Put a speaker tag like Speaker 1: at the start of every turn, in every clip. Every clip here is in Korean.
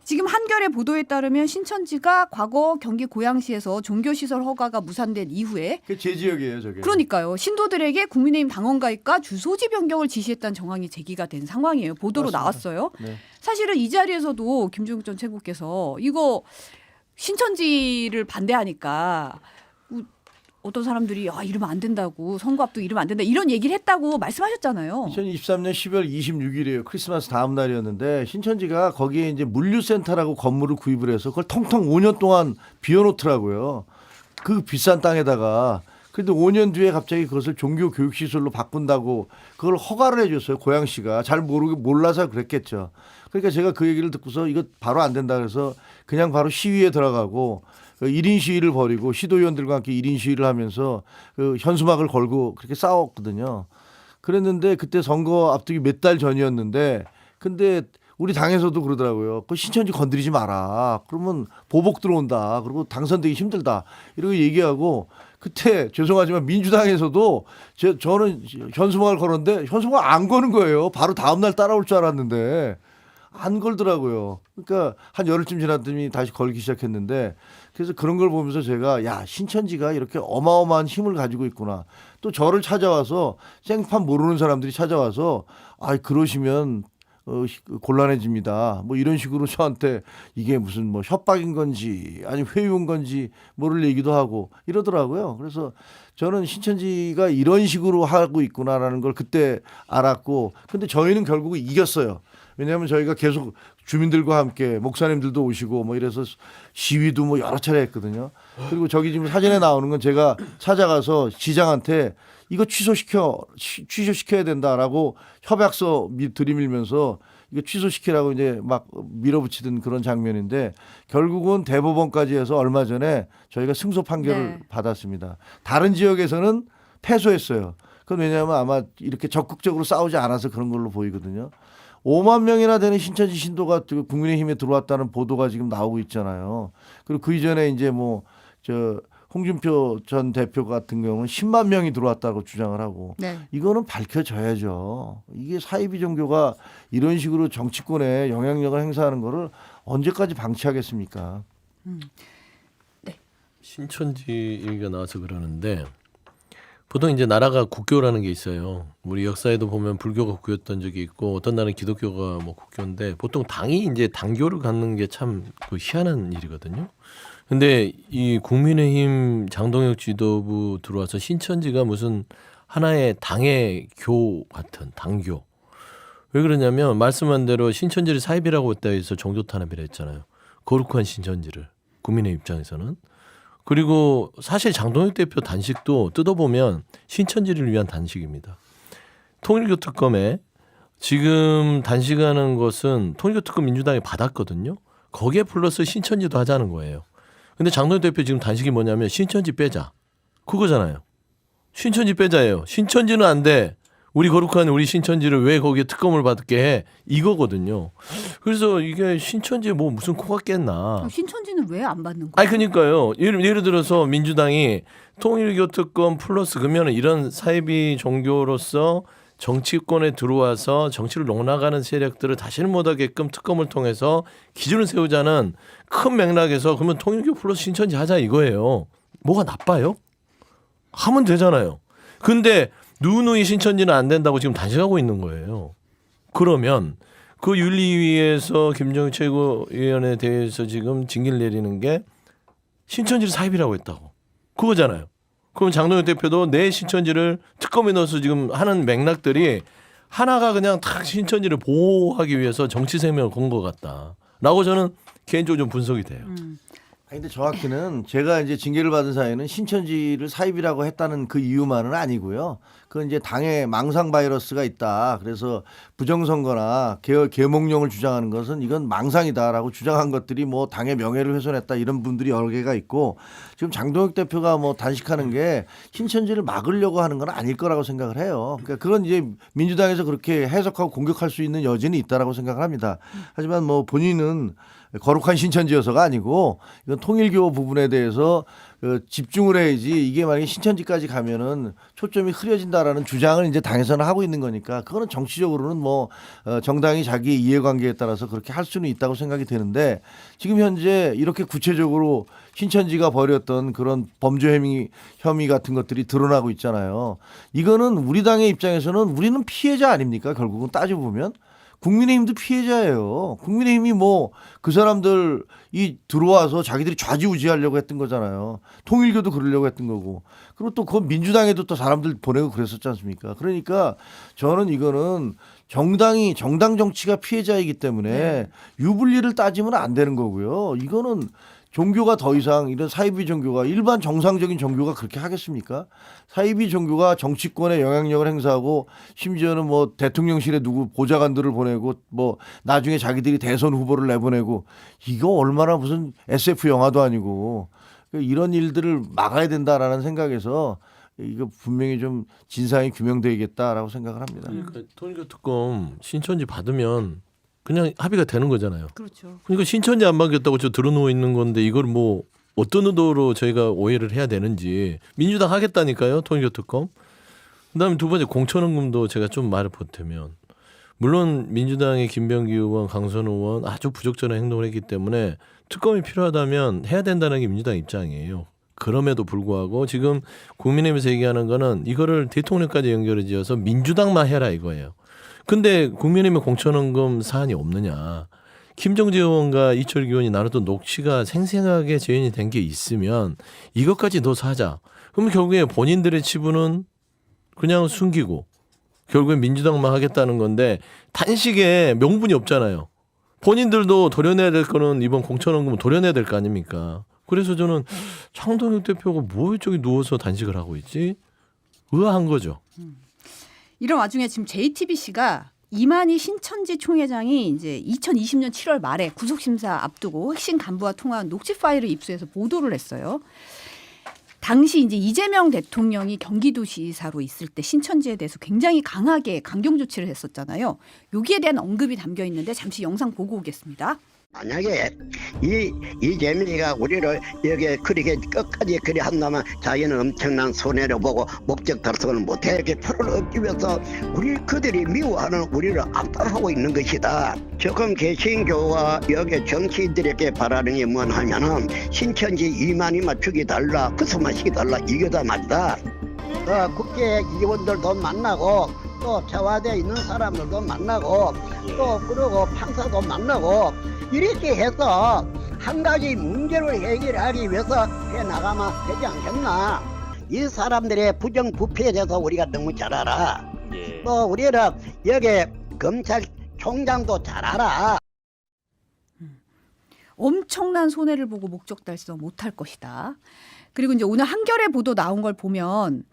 Speaker 1: 지금 한겨레 보도에 따르면 신천지가 과거 경기 고양시에서 종교시설 허가가 무산된 이후에
Speaker 2: 그 제 지역이에요, 저게.
Speaker 1: 그러니까요. 신도들에게 국민의힘 당원 가입과 주소지 변경을 지시했다는 정황이 제기가 된 상황이에요. 보도로
Speaker 2: 맞습니다.
Speaker 1: 나왔어요.
Speaker 2: 네.
Speaker 1: 사실은 이 자리에서도 김종국 전 최고께서 이거 신천지를 반대하니까 어떤 사람들이 이러면 안 된다고 선거 앞두고 이러면 안 된다 이런 얘기를 했다고 말씀하셨잖아요.
Speaker 2: 2023년 12월 26일이에요. 크리스마스 다음 날이었는데 신천지가 거기에 이제 물류센터라고 건물을 구입을 해서 그걸 텅텅 5년 동안 비워놓더라고요. 그 비싼 땅에다가. 그런데 5년 뒤에 갑자기 그것을 종교 교육 시설로 바꾼다고 그걸 허가를 해줬어요. 고양시가 잘 몰라서 그랬겠죠. 그러니까 제가 그 얘기를 듣고서 이거 바로 안 된다 그래서 그냥 바로 시위에 들어가고 1인 시위를 벌이고 시도위원들과 함께 1인 시위를 하면서 그 현수막을 걸고 그렇게 싸웠거든요. 그랬는데 그때 선거 앞두기 몇 달 전이었는데 근데 우리 당에서도 그러더라고요. 그 신천지 건드리지 마라. 그러면 보복 들어온다. 그리고 당선되기 힘들다. 이러고 얘기하고 그때 죄송하지만 민주당에서도 저는 현수막을 걸었는데 현수막 안 거는 거예요. 바로 다음 날 따라올 줄 알았는데 안 걸더라고요. 그러니까 한 열흘쯤 지났더니 다시 걸기 시작했는데 그래서 그런 걸 보면서 제가 야 신천지가 이렇게 어마어마한 힘을 가지고 있구나. 또 저를 찾아와서 생판 모르는 사람들이 찾아와서 그러시면 곤란해집니다. 뭐 이런 식으로 저한테 이게 무슨 뭐 협박인 건지 아니 회유인 건지 모를 얘기도 하고 이러더라고요. 그래서 저는 신천지가 이런 식으로 하고 있구나라는 걸 그때 알았고 근데 저희는 결국 이겼어요. 왜냐하면 저희가 계속 주민들과 함께 목사님들도 오시고 뭐 이래서 시위도 뭐 여러 차례 했거든요. 그리고 저기 지금 사진에 나오는 건 제가 찾아가서 시장한테 이거 취소시켜야 된다라고 협약서 들이밀면서 이거 취소시키라고 이제 막 밀어붙이던 그런 장면인데 결국은 대법원까지 해서 얼마 전에 저희가 승소 판결을 받았습니다. 다른 지역에서는 패소했어요. 그건 왜냐하면 아마 이렇게 적극적으로 싸우지 않아서 그런 걸로 보이거든요. 5만 명이나 되는 신천지 신도가 국민의힘에 들어왔다는 보도가 지금 나오고 있잖아요. 그리고 그 이전에 이제 홍준표 전 대표 같은 경우는 10만 명이 들어왔다고 주장을 하고 이거는 밝혀져야죠. 이게 사이비 종교가 이런 식으로 정치권에 영향력을 행사하는 거를 언제까지 방치하겠습니까?
Speaker 3: 신천지 얘기가 나와서 그러는데 보통 이제 나라가 국교라는 게 있어요. 우리 역사에도 보면 불교가 국교였던 적이 있고 어떤 나라는 기독교가 뭐 국교인데 보통 당이 이제 당교를 갖는 게 참 희한한 일이거든요. 근데 이 국민의힘 장동혁 지도부 들어와서 신천지가 무슨 하나의 당의 교 같은 당교. 왜 그러냐면 말씀한 대로 신천지를 사입이라고 했다 해서 종교 탄압이라 했잖아요. 거룩한 신천지를 국민의 입장에서는. 그리고 사실 장동혁 대표 단식도 뜯어보면 신천지를 위한 단식입니다. 통일교특검에 지금 단식하는 것은 통일교특검 민주당이 받았거든요. 거기에 플러스 신천지도 하자는 거예요. 근데 장동혁 대표 지금 단식이 뭐냐면 신천지 빼자. 그거잖아요. 신천지 빼자예요. 신천지는 안 돼. 우리 거룩한 우리 신천지를 왜 거기에 특검을 받게 해? 이거거든요. 그래서 이게 신천지에 뭐 무슨 코가 깼나.
Speaker 1: 신천지는 왜 안 받는 거예요?
Speaker 3: 아니 그러니까요. 예를 들어서 민주당이 통일교 특검 플러스 그러면 이런 사이비 종교로서 정치권에 들어와서 정치를 농락하는 세력들을 다시는 못하게끔 특검을 통해서 기준을 세우자는 큰 맥락에서 그러면 통일교 플러스 신천지 하자 이거예요. 뭐가 나빠요? 하면 되잖아요. 근데 누누이 신천지는 안 된다고 지금 단식하고 있는 거예요. 그러면 그 윤리위에서 김정일 최고위원에 대해서 지금 징계를 내리는 게 신천지를 사입이라고 했다고. 그거잖아요. 그럼 장동혁 대표도 내 신천지를 특검에 넣어서 지금 하는 맥락들이 하나가 그냥 다 신천지를 보호하기 위해서 정치 생명을 건 것 같다라고 저는 개인적으로 좀 분석이 돼요.
Speaker 2: 근데 정확히는 제가 이제 징계를 받은 사회는 신천지를 사입이라고 했다는 그 이유만은 아니고요. 그건 이제 당에 망상 바이러스가 있다. 그래서 부정선거나 계몽령을 주장하는 것은 이건 망상이다라고 주장한 것들이 뭐 당의 명예를 훼손했다 이런 분들이 여러 개가 있고 지금 장동혁 대표가 뭐 단식하는 게 신천지를 막으려고 하는 건 아닐 거라고 생각을 해요. 그러니까 그건 이제 민주당에서 그렇게 해석하고 공격할 수 있는 여지는 있다라고 생각을 합니다. 하지만 뭐 본인은 거룩한 신천지여서가 아니고 이건 통일교 부분에 대해서 집중을 해야지 이게 만약에 신천지까지 가면은 초점이 흐려진다라는 주장을 이제 당에서는 하고 있는 거니까 그거는 정치적으로는 뭐 정당이 자기 이해관계에 따라서 그렇게 할 수는 있다고 생각이 되는데 지금 현재 이렇게 구체적으로 신천지가 벌였던 그런 범죄 혐의 같은 것들이 드러나고 있잖아요. 이거는 우리 당의 입장에서는 우리는 피해자 아닙니까? 결국은 따져보면. 국민의힘도 피해자예요. 국민의힘이 뭐 그 사람들이 들어와서 자기들이 좌지우지하려고 했던 거잖아요. 통일교도 그러려고 했던 거고. 그리고 또 그 민주당에도 또 사람들 보내고 그랬었지 않습니까? 그러니까 저는 이거는 정당 정치가 피해자이기 때문에 유불리를 따지면 안 되는 거고요. 이거는 종교가 더 이상 이런 사이비 종교가 일반 정상적인 종교가 그렇게 하겠습니까? 사이비 종교가 정치권에 영향력을 행사하고 심지어는 뭐 대통령실에 누구 보좌관들을 보내고 뭐 나중에 자기들이 대선 후보를 내보내고 이거 얼마나 무슨 SF 영화도 아니고 이런 일들을 막아야 된다라는 생각에서 이거 분명히 좀 진상이 규명되겠다라고 생각을 합니다.
Speaker 3: 그러니까 통일교 특검 신천지 받으면 그냥 합의가 되는 거잖아요.
Speaker 1: 그렇죠.
Speaker 3: 그러니까 신천지 안 받겠다고 저 들어누워 있는 건데 이걸 뭐 어떤 의도로 저희가 오해를 해야 되는지 민주당 하겠다니까요. 통일교 특검. 그다음에 두 번째 공천원금도 제가 좀 말을 보태면 물론 민주당의 김병기 의원, 강선우 의원 아주 부적절한 행동을 했기 때문에 특검이 필요하다면 해야 된다는 게 민주당 입장이에요. 그럼에도 불구하고 지금 국민의힘에서 얘기하는 거는 이거를 대통령까지 연결해 지어서 민주당만 해라 이거예요. 근데 국민의힘에 공천원금 사안이 없느냐. 김정재 의원과 이철규 의원이 나눴던 녹취가 생생하게 재현이 된 게 있으면 이것까지 넣어서 하자. 그러면 결국에 본인들의 치부는 그냥 숨기고 결국엔 민주당만 하겠다는 건데 단식에 명분이 없잖아요. 본인들도 도려내야 될 거는 이번 공천원금은 도려내야 될 거 아닙니까? 그래서 저는 창동혁 대표가 뭐 이쪽에 누워서 단식을 하고 있지? 의아한 거죠.
Speaker 1: 이런 와중에 지금 JTBC가 이만희 신천지 총회장이 이제 2020년 7월 말에 구속심사 앞두고 핵심 간부와 통화한 녹취 파일을 입수해서 보도를 했어요. 당시 이제 이재명 대통령이 경기도지사로 있을 때 신천지에 대해서 굉장히 강하게 강경 조치를 했었잖아요. 여기에 대한 언급이 담겨 있는데 잠시 영상 보고 오겠습니다.
Speaker 4: 만약에 이재명이가 우리를 여기에 그렇게 끝까지 그리 한다면 자기는 엄청난 손해를 보고 목적 달성을 못해 이렇게 표를 얻기 위해서 그들이 미워하는 우리를 압박하고 있는 것이다. 지금 개신교와 여기 정치인들에게 바라는 게 뭐냐면은 신천지 이만희만 죽이달라 그것만 시키달라 이게 다 말이다. 국회 의원들도 만나고 또 청와대에 있는 사람들도 만나고 또 그러고 판사도 만나고 이렇게 해서 한 가지 문제를 해결하기 위해서 해나가면 되지 않겠나. 이 사람들의 부정부패에 대해서 우리가 너무 잘 알아. 또 우리는 여기 검찰총장도 잘 알아.
Speaker 1: 엄청난 손해를 보고 목적 달성 못할 것이다. 그리고 이제 오늘 한겨레 보도 나온 걸 보면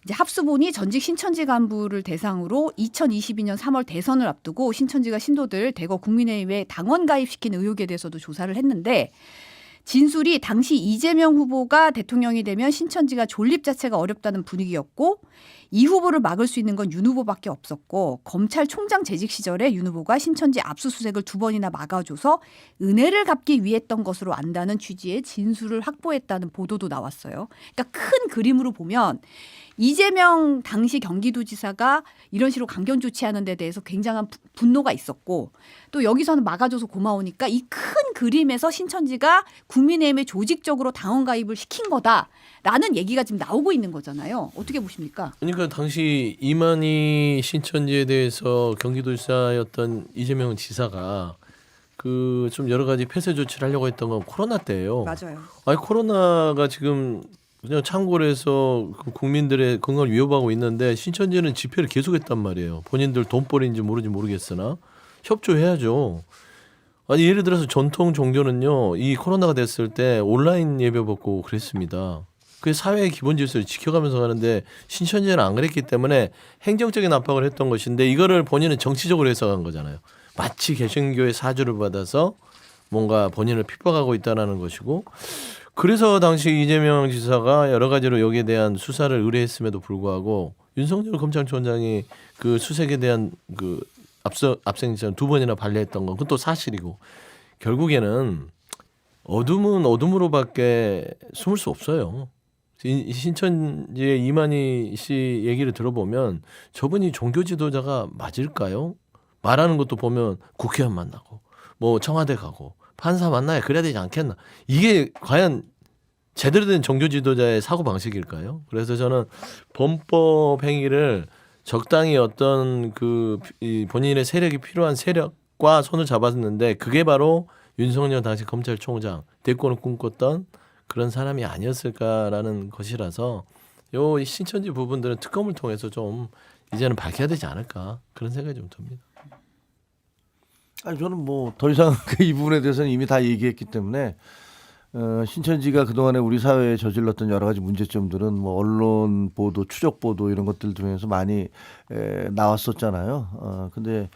Speaker 1: 이제 합수본이 전직 신천지 간부를 대상으로 2022년 3월 대선을 앞두고 신천지가 신도들 대거 국민의힘에 당원 가입시킨 의혹에 대해서도 조사를 했는데 진술이 당시 이재명 후보가 대통령이 되면 신천지가 존립 자체가 어렵다는 분위기였고 이 후보를 막을 수 있는 건 윤 후보밖에 없었고 검찰총장 재직 시절에 윤 후보가 신천지 압수수색을 2번이나 막아줘서 은혜를 갚기 위했던 것으로 안다는 취지의 진술을 확보했다는 보도도 나왔어요. 그러니까 큰 그림으로 보면 이재명 당시 경기도지사가 이런 식으로 강경 조치하는 데 대해서 굉장한 분노가 있었고 또 여기서는 막아줘서 고마우니까 이 큰 그림에서 신천지가 국민의힘에 조직적으로 당원 가입을 시킨 거다라는 얘기가 지금 나오고 있는 거잖아요. 어떻게 보십니까?
Speaker 3: 그러니까 당시 이만희 신천지에 대해서 경기도지사였던 이재명 지사가 그 좀 여러 가지 폐쇄 조치를 하려고 했던 건 코로나 때예요.
Speaker 1: 맞아요.
Speaker 3: 아니 코로나가 지금 그냥 창궐 해서 국민들의 건강을 위협하고 있는데 신천지는 집회를 계속했단 말이에요. 본인들 돈벌이인지 모르겠으나 협조해야죠. 아니 예를 들어서 전통 종교는요. 이 코로나가 됐을 때 온라인 예배 받고 그랬습니다. 그 사회의 기본 질서를 지켜가면서 가는데 신천지는 안 그랬기 때문에 행정적인 압박을 했던 것인데 이거를 본인은 정치적으로 해석한 거잖아요. 마치 개신교의 사주를 받아서 뭔가 본인을 핍박하고 있다는 것이고 그래서 당시 이재명 지사가 여러 가지로 여기에 대한 수사를 의뢰했음에도 불구하고 윤석열 검찰총장이 그 수색에 대한 그 압수수색을 2번이나 발례했던 건 그건 또 사실이고 결국에는 어둠은 어둠으로밖에 숨을 수 없어요. 신천지의 이만희 씨 얘기를 들어보면 저분이 종교 지도자가 맞을까요? 말하는 것도 보면 국회의원 만나고 뭐 청와대 가고 판사 만나야 그래야 되지 않겠나. 이게 과연 제대로 된 종교 지도자의 사고 방식일까요? 그래서 저는 범법 행위를 적당히 어떤 이 본인의 세력이 필요한 세력과 손을 잡았는데 그게 바로 윤석열 당시 검찰총장 대권을 꿈꿨던 그런 사람이 아니었을까라는 것이라서 요 신천지 부분들은 특검을 통해서 좀 이제는 밝혀야 되지 않을까 그런 생각이 좀 듭니다.
Speaker 2: 아니 저는 뭐 더 이상 이 부분에 대해서는 이미 다 얘기했기 때문에 신천지가 그동안에 우리 사회에 저질렀던 여러 가지 문제점들은 뭐 언론 보도, 추적 보도 이런 것들 통해서 많이 나왔었잖아요. 근데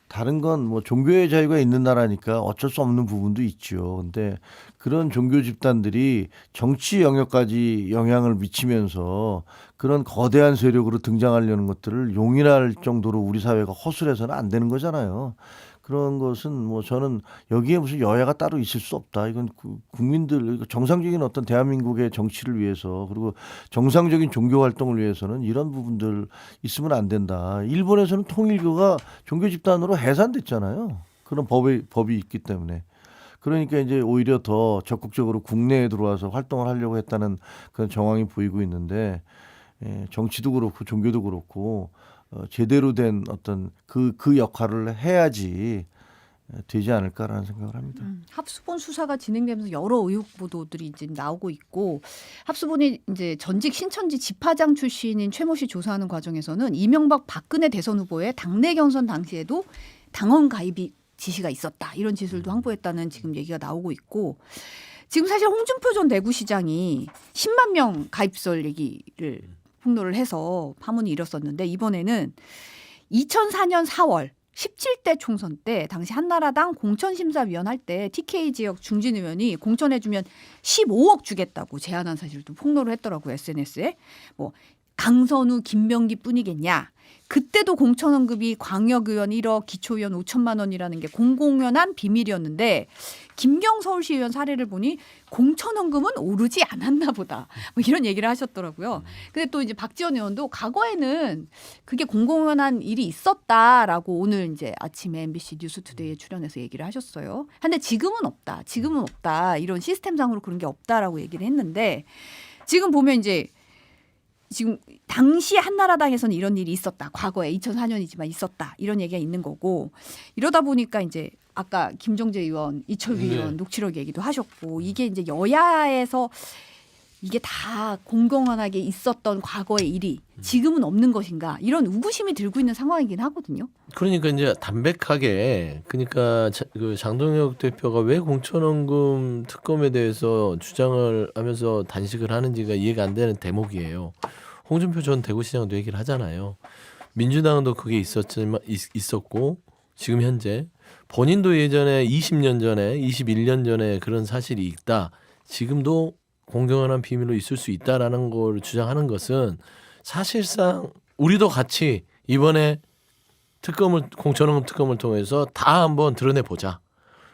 Speaker 2: 다른 건 뭐 종교의 자유가 있는 나라니까 어쩔 수 없는 부분도 있죠. 근데 그런 종교 집단들이 정치 영역까지 영향을 미치면서 그런 거대한 세력으로 등장하려는 것들을 용인할 정도로 우리 사회가 허술해서는 안 되는 거잖아요. 그런 것은 뭐 저는 여기에 무슨 여야가 따로 있을 수 없다. 이건 국민들 정상적인 어떤 대한민국의 정치를 위해서 그리고 정상적인 종교 활동을 위해서는 이런 부분들 있으면 안 된다. 일본에서는 통일교가 종교 집단으로 해산됐잖아요. 그런 법이 있기 때문에. 그러니까 이제 오히려 더 적극적으로 국내에 들어와서 활동을 하려고 했다는 그런 정황이 보이고 있는데 정치도 그렇고 종교도 그렇고 제대로 된 어떤 그 역할을 해야지 되지 않을까라는 생각을 합니다.
Speaker 1: 합수본 수사가 진행되면서 여러 의혹 보도들이 이제 나오고 있고 합수본이 이제 전직 신천지 집화장 출신인 최모 씨 조사하는 과정에서는 이명박 박근혜 대선 후보의 당내 경선 당시에도 당원 가입이 지시가 있었다. 이런 지술도 항보했다는 지금 얘기가 나오고 있고 지금 사실 홍준표 전 대구시장이 10만 명 가입설 얘기를 폭로를 해서 파문이 일었었는데 이번에는 2004년 4월 17대 총선 때 당시 한나라당 공천심사위원 할 때 TK 지역 중진 의원이 공천해주면 15억 주겠다고 제안한 사실도 폭로를 했더라고요. SNS에. 뭐 강선우, 김명기 뿐이겠냐. 그때도 공천원급이 광역의원 1억, 기초의원 5천만 원이라는 게 공공연한 비밀이었는데 김경 서울시의원 사례를 보니 공천원금은 오르지 않았나 보다. 뭐 이런 얘기를 하셨더라고요. 근데 또 이제 박지원 의원도 과거에는 그게 공공연한 일이 있었다라고 오늘 이제 아침에 MBC 뉴스투데이에 출연해서 얘기를 하셨어요. 근데 지금은 없다. 지금은 없다. 이런 시스템상으로 그런 게 없다라고 얘기를 했는데 지금 보면 이제 지금 당시 한나라당에서는 이런 일이 있었다. 과거에 2004년이지만 있었다. 이런 얘기가 있는 거고 이러다 보니까 이제 아까 김정재 의원, 이철규 의원 녹취록 얘기도 하셨고 이게 이제 여야에서 이게 다 공공연하게 있었던 과거의 일이 지금은 없는 것인가 이런 의구심이 들고 있는 상황이긴 하거든요.
Speaker 3: 그러니까 이제 담백하게 그러니까 그 장동혁 대표가 왜 공천원금 특검에 대해서 주장을 하면서 단식을 하는지가 이해가 안 되는 대목이에요. 홍준표 전 대구시장도 얘기를 하잖아요. 민주당도 그게 있었고 지금 현재 본인도 예전에 20년 전에 21년 전에 그런 사실이 있다. 지금도 공공연한 비밀로 있을 수 있다라는 걸 주장하는 것은 사실상 우리도 같이 이번에 공천원금 특검을 통해서 다 한번 드러내 보자.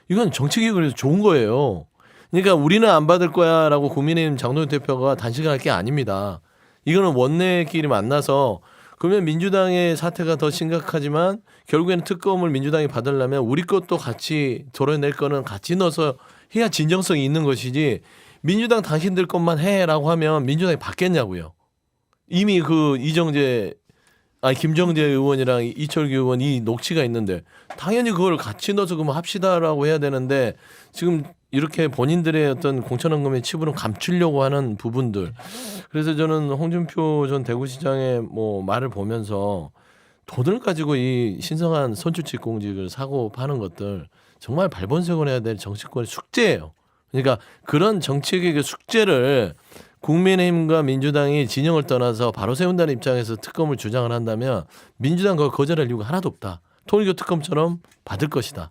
Speaker 3: 이건 정치개혁을 해서 좋은 거예요. 그러니까 우리는 안 받을 거야라고 국민의힘 장동혁 대표가 단식을 할 게 아닙니다. 이거는 원내끼리 만나서 그러면 민주당의 사태가 더 심각하지만 결국에는 특검을 민주당이 받으려면 우리 것도 같이 도려낼 거는 같이 넣어서 해야 진정성이 있는 것이지 민주당 당신들 것만 해라고 하면 민주당이 받겠냐고요. 이미 그 김정재 의원이랑 이철규 의원 이 녹취가 있는데 당연히 그걸 같이 넣어서 그러면 합시다라고 해야 되는데 지금 이렇게 본인들의 어떤 공천원금의 치부를 감추려고 하는 부분들. 그래서 저는 홍준표 전 대구시장의 뭐 말을 보면서 돈을 가지고 이 신성한 선출직 공직을 사고 파는 것들 정말 발본색을 해야 될 정치권의 숙제예요. 그러니까 그런 정치개혁의 숙제를 국민의힘과 민주당이 진영을 떠나서 바로 세운다는 입장에서 특검을 주장을 한다면 민주당 그걸 거절할 이유가 하나도 없다. 통일교 특검처럼 받을 것이다.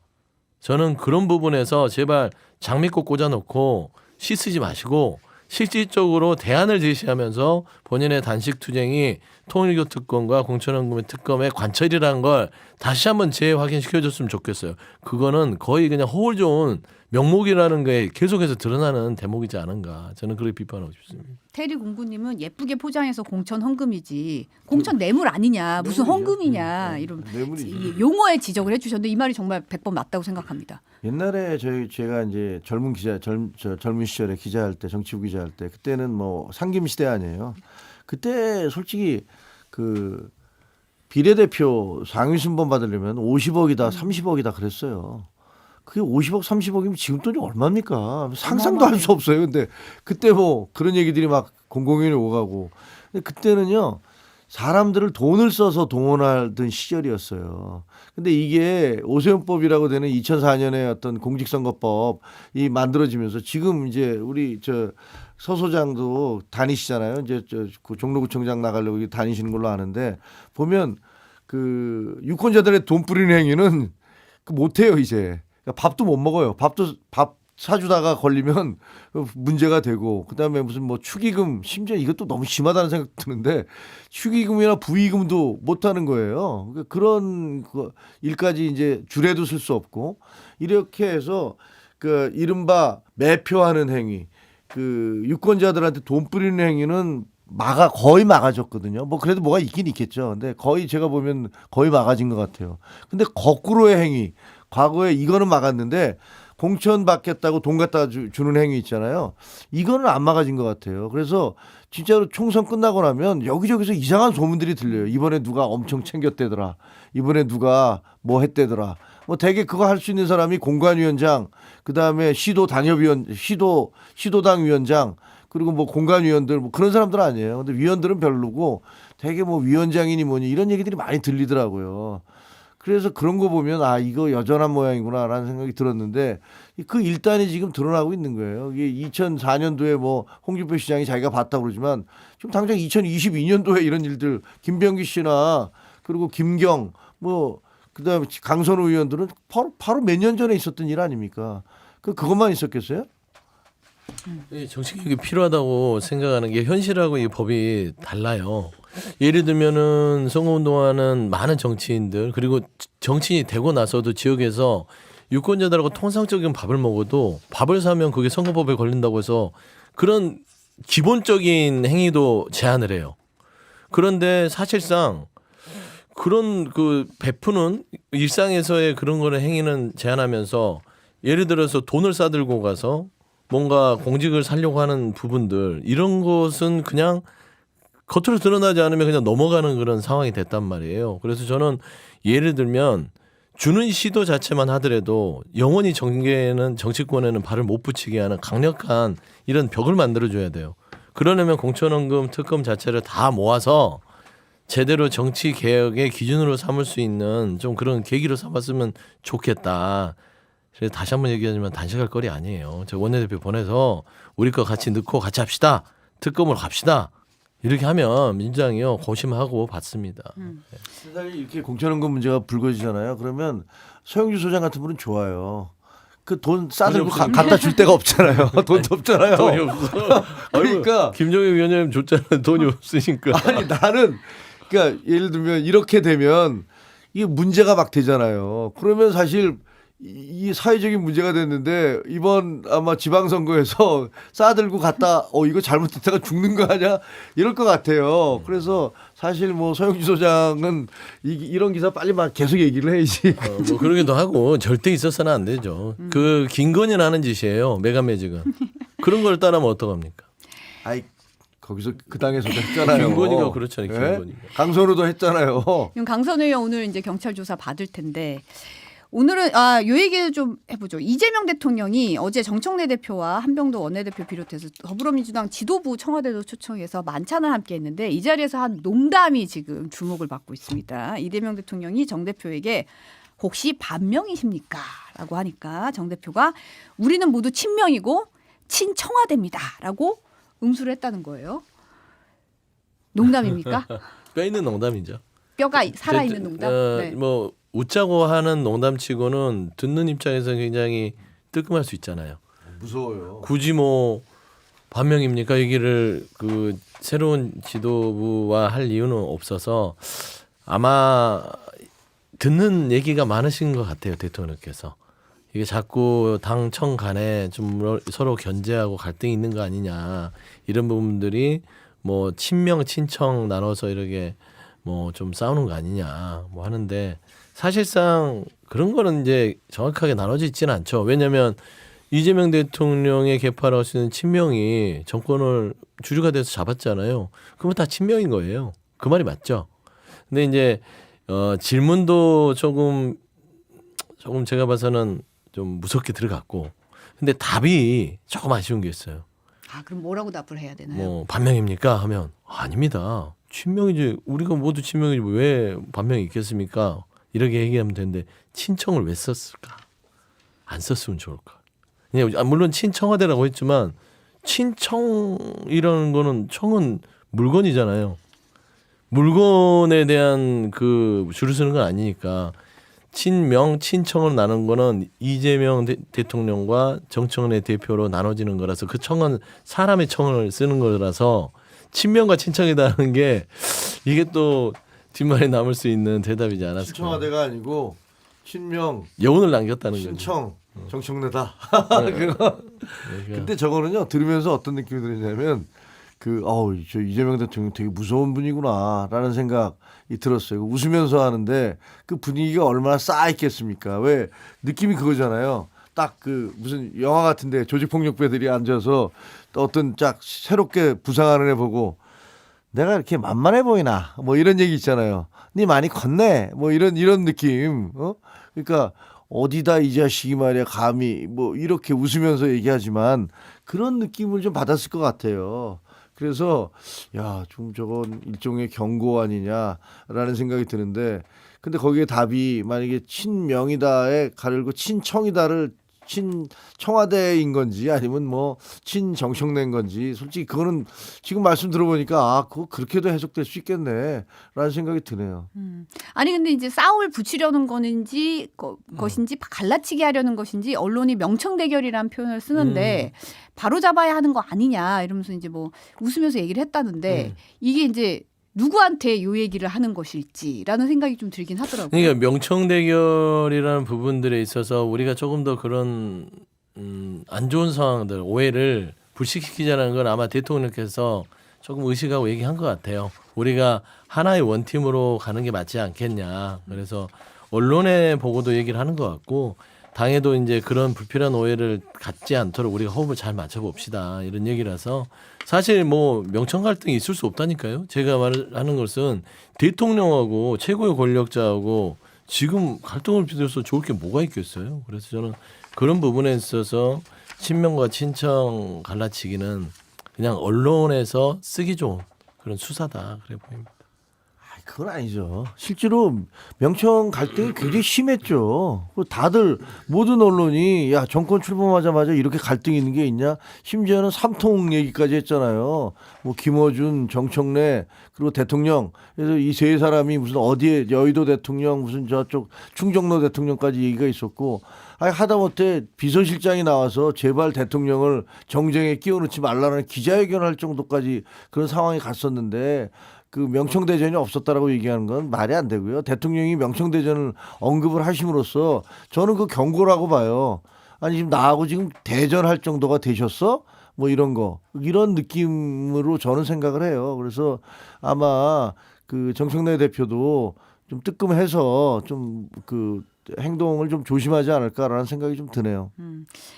Speaker 3: 저는 그런 부분에서 제발 장미꽃 꽂아놓고 시 쓰지 마시고 실질적으로 대안을 제시하면서 본인의 단식 투쟁이 통일교 특검과 공천원금의 특검의 관철이라는 걸 다시 한번 재확인시켜줬으면 좋겠어요. 그거는 거의 그냥 허울 좋은 명목이라는 게 계속해서 드러나는 대목이지 않은가. 저는 그렇게 비판하고 싶습니다.
Speaker 1: 테리 공구님은 예쁘게 포장해서 공천 헌금이지 공천 뇌물 아니냐 무슨
Speaker 2: 뇌물이죠.
Speaker 1: 헌금이냐 이런
Speaker 2: 뇌물이죠.
Speaker 1: 이 용어에 지적을 해주셨는데 이 말이 정말 100번 맞다고 생각합니다.
Speaker 2: 옛날에 제가 이제 젊은 시절에 기자할 때 정치부 기자할 때 그때는 뭐 상김 시대 아니에요. 그때 솔직히 그 비례대표 상위 순번 받으려면 50억이다 30억이다 그랬어요. 그게 50억 30억이면 지금 돈이 얼마입니까? 상상도 할 수 없어요. 근데 그때 뭐 그런 얘기들이 막 공공연히 오가고. 근데 그때는요. 사람들을 돈을 써서 동원하던 시절이었어요. 근데 이게 오세훈법이라고 되는 2004년에 어떤 공직선거법이 만들어지면서 지금 이제 우리 서 소장도 다니시잖아요. 이제 그 종로구청장 나가려고 다니시는 걸로 아는데 보면 그 유권자들의 돈 뿌리는 행위는 못해요 이제. 그러니까 밥도 못 먹어요. 밥 사주다가 걸리면 문제가 되고 그다음에 무슨 뭐 축의금 심지어 이것도 너무 심하다는 생각 드는데 축의금이나 부의금도 못 하는 거예요. 그러니까 그런 일까지 이제 줄에도 쓸 수 없고 이렇게 해서 그 이른바 매표하는 행위 그 유권자들한테 돈 뿌리는 행위는 거의 막아졌거든요. 뭐 그래도 뭐가 있긴 있겠죠. 근데 거의 제가 보면 거의 막아진 것 같아요. 근데 거꾸로의 행위 과거에 이거는 막았는데 공천 받겠다고 돈 갖다 주는 행위 있잖아요. 이거는 안 막아진 것 같아요. 그래서 진짜로 총선 끝나고 나면 여기저기서 이상한 소문들이 들려요. 이번에 누가 엄청 챙겼대더라. 이번에 누가 뭐 했대더라. 뭐 대개 그거 할 수 있는 사람이 공관위원장, 그다음에 시도당 위원장, 그리고 뭐 공관위원들 뭐 그런 사람들 아니에요. 근데 위원들은 별로고 대개 뭐 위원장이니 뭐니 이런 얘기들이 많이 들리더라고요. 그래서 그런 거 보면 아 이거 여전한 모양이구나라는 생각이 들었는데 그 일단이 지금 드러나고 있는 거예요. 이게 2004년도에 뭐 홍준표 시장이 자기가 봤다고 그러지만 지금 당장 2022년도에 이런 일들 김병기 씨나 그리고 김경 뭐 그다음에 강선우 의원들은 바로 몇 년 전에 있었던 일 아닙니까? 그것만 있었겠어요?
Speaker 3: 정치개혁이 필요하다고 생각하는 게 현실하고 이 법이 달라요. 예를 들면은 선거운동하는 많은 정치인들 그리고 정치인이 되고 나서도 지역에서 유권자들하고 통상적인 밥을 먹어도 밥을 사면 그게 선거법에 걸린다고 해서 그런 기본적인 행위도 제한을 해요. 그런데 사실상 그런 그 베푸는 일상에서의 그런 거를 행위는 제한하면서 예를 들어서 돈을 싸들고 가서 뭔가 공직을 살려고 하는 부분들 이런 것은 그냥 겉으로 드러나지 않으면 그냥 넘어가는 그런 상황이 됐단 말이에요. 그래서 저는 예를 들면 주는 시도 자체만 하더라도 영원히 정치권에는 발을 못 붙이게 하는 강력한 이런 벽을 만들어줘야 돼요. 그러려면 공천원금 특검 자체를 다 모아서 제대로 정치 개혁의 기준으로 삼을 수 있는 좀 그런 계기로 삼았으면 좋겠다. 그래서 다시 한번 얘기하지만 단식할 거리 아니에요. 저 원내대표 보내서 우리 거 같이 넣고 같이 합시다. 특검을 갑시다. 이렇게 하면 민주당이요 고심하고 받습니다.
Speaker 2: 세상에 이렇게 공천원금 문제가 불거지잖아요. 그러면 서영주 소장 같은 분은 좋아요. 그 돈 싸들고 갖다 줄 데가 없잖아요. 돈도 없잖아요.
Speaker 3: 돈이 없어.
Speaker 2: 그러니까
Speaker 3: 김종혁 위원님 줬잖아요. 돈이 없으니까.
Speaker 2: 아니 나는 그러니까 예를 들면 이렇게 되면 이게 문제가 막 되잖아요. 그러면 사실 이 사회적인 문제가 됐는데 이번 아마 지방선거에서 싸들고 갔다 이거 잘못했다가 죽는 거 아니야 이럴 것 같아요. 그래서 사실 뭐 서영주 소장은 이런 기사 빨리 막 계속 얘기를 해야지.
Speaker 3: 뭐 그러기도 하고 절대 있어서는 안 되죠. 그 김건희는 하는 짓이에요. 메가매직은. 그런 걸 따르면 어떡합니까?
Speaker 2: 아이 거기서 그 당에서도 했잖아요.
Speaker 3: 김건희가 그렇잖아요.
Speaker 2: 네?
Speaker 3: 김건희가.
Speaker 2: 강선우도 했잖아요.
Speaker 1: 지금 강선우 의원 오늘 이제 경찰 조사 받을 텐데 오늘은 요 얘기를 좀 해보죠. 이재명 대통령이 어제 정청래 대표와 한병도 원내대표 비롯해서 더불어민주당 지도부 청와대도 초청해서 만찬을 함께 했는데 이 자리에서 한 농담이 지금 주목을 받고 있습니다. 이재명 대통령이 정 대표에게 혹시 반명이십니까? 라고 하니까 정 대표가 우리는 모두 친명이고 친청와대입니다. 라고 응수를 했다는 거예요. 농담입니까?
Speaker 3: 뼈 있는 농담이죠.
Speaker 1: 뼈가 살아있는 농담? 네.
Speaker 3: 뭐 웃자고 하는 농담치고는 듣는 입장에서 굉장히 뜨끔할 수 있잖아요.
Speaker 2: 무서워요.
Speaker 3: 굳이 뭐 반명입니까? 얘기를 그 새로운 지도부와 할 이유는 없어서 아마 듣는 얘기가 많으신 것 같아요. 대통령께서. 이게 자꾸 당청 간에 좀 서로 견제하고 갈등이 있는 거 아니냐. 이런 부분들이 뭐 친명 친청 나눠서 이렇게 뭐 좀 싸우는 거 아니냐 뭐 하는데 사실상 그런 거는 이제 정확하게 나눠져 있지는 않죠. 왜냐하면 이재명 대통령의 개파를 하시는 친명이 정권을 주류가 돼서 잡았잖아요. 그러면 다 친명인 거예요. 그 말이 맞죠. 근데 이제 질문도 조금 제가 봐서는 좀 무섭게 들어갔고, 근데 답이 조금 아쉬운 게 있어요.
Speaker 1: 아, 그럼 뭐라고 답을 해야 되나요?
Speaker 3: 뭐 반명입니까? 하면 아닙니다. 친명이지. 우리가 모두 친명이지 왜 반명이 있겠습니까? 이렇게 얘기하면 되는데 친청을 왜 썼을까? 안 썼으면 좋을까? 그냥 물론 친청화대라고 했지만 친청이라는 거는 청은 물건이잖아요. 물건에 대한 그 줄을 쓰는 건 아니니까 친명, 친청을 나눈 거는 이재명 대통령과 정청래 대표로 나눠지는 거라서 그 청은 사람의 청을 쓰는 거라서 친명과 친청이다는 게 이게 또 뒷말에 남을 수 있는 대답이지 않았을까.
Speaker 2: 친청화대가 아니고 친명,
Speaker 3: 여운을 남겼다는 거죠.
Speaker 2: 친청, 정청래다.
Speaker 3: 네.
Speaker 2: 그거.
Speaker 3: 그러니까
Speaker 2: 근데 저거는요 들으면서 어떤 느낌이 드냐면 저 이재명 대통령 되게 무서운 분이구나라는 생각이 들었어요. 웃으면서 하는데 그 분위기가 얼마나 쌓여있겠습니까? 왜 느낌이 그거잖아요. 딱 그 무슨 영화 같은데 조직폭력배들이 앉아서 또 어떤 짝 새롭게 부상하는 애 보고 내가 이렇게 만만해 보이나 뭐 이런 얘기 있잖아요. 니 많이 컸네 뭐 이런 느낌. 그러니까 어디다 이 자식이 말이야 감히 뭐 이렇게 웃으면서 얘기하지만 그런 느낌을 좀 받았을 것 같아요. 그래서 야, 좀 저건 일종의 경고 아니냐라는 생각이 드는데 근데 거기에 답이 만약에 친명이다에 가르고 친청이다를 친청와대인 건지 아니면 뭐 친정청래인 건지 솔직히 그거는 지금 말씀 들어보니까 그거 그렇게도 해석될 수 있겠네라는 생각이 드네요.
Speaker 1: 아니 근데 이제 싸움을 붙이려는 것인지 갈라치기 하려는 것인지 언론이 명청 대결이라는 표현을 쓰는데 바로 잡아야 하는 거 아니냐 이러면서 이제 뭐 웃으면서 얘기를 했다는데 이게 이제 누구한테 요 얘기를 하는 것일지라는 생각이 좀 들긴 하더라고요.
Speaker 3: 그러니까 명청 대결이라는 부분들에 있어서 우리가 조금 더 그런 안 좋은 상황들 오해를 불식시키자는 건 아마 대통령께서 조금 의식하고 얘기한 것 같아요. 우리가 하나의 원팀으로 가는 게 맞지 않겠냐. 그래서 언론의 보고도 얘기를 하는 것 같고 당에도 이제 그런 불필요한 오해를 갖지 않도록 우리가 호흡을 잘 맞춰봅시다. 이런 얘기라서 사실 뭐 명청 갈등이 있을 수 없다니까요. 제가 말하는 것은 대통령하고 최고의 권력자하고 지금 갈등을 빚어서 좋을 게 뭐가 있겠어요. 그래서 저는 그런 부분에 있어서 친명과 친청 갈라치기는 그냥 언론에서 쓰기 좋은 그런 수사다. 그래 보입니다.
Speaker 2: 그건 아니죠. 실제로 명청 갈등이 굉장히 심했죠. 다들 모든 언론이 야 정권 출범하자마자 이렇게 갈등이 있는 게 있냐. 심지어는 삼통 얘기까지 했잖아요. 뭐 김어준, 정청래 그리고 대통령. 그래서 이 세 사람이 무슨 어디에 여의도 대통령 무슨 저쪽 충정로 대통령까지 얘기가 있었고 하다못해 비서실장이 나와서 제발 대통령을 정쟁에 끼워넣지 말라는 기자회견할 정도까지 그런 상황이 갔었는데 그 명청대전이 없었다라고 얘기하는 건 말이 안 되고요. 대통령이 명청대전을 언급을 하심으로써 저는 그 경고라고 봐요. 아니 지금 나하고 지금 대전할 정도가 되셨어? 뭐 이런 느낌으로 저는 생각을 해요. 그래서 아마 그 정청래 대표도 좀 뜨끔해서 좀 그 행동을 좀 조심하지 않을까라는 생각이 좀 드네요.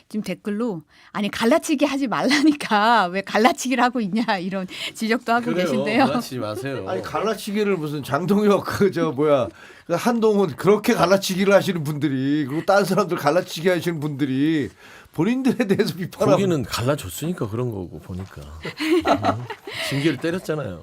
Speaker 1: 지금 댓글로 아니 갈라치기 하지 말라니까 왜 갈라치기를 하고 있냐 이런 지적도 하고 계신데요.
Speaker 3: 갈라치지 마세요.
Speaker 2: 아니 갈라치기를 무슨 장동혁 그 한동훈 그렇게 갈라치기를 하시는 분들이 그리고 다른 사람들 갈라치기 하시는 분들이 본인들에 대해서 비판하고
Speaker 3: 거기는 갈라줬으니까 그런 거고 보니까 징계를 때렸잖아요.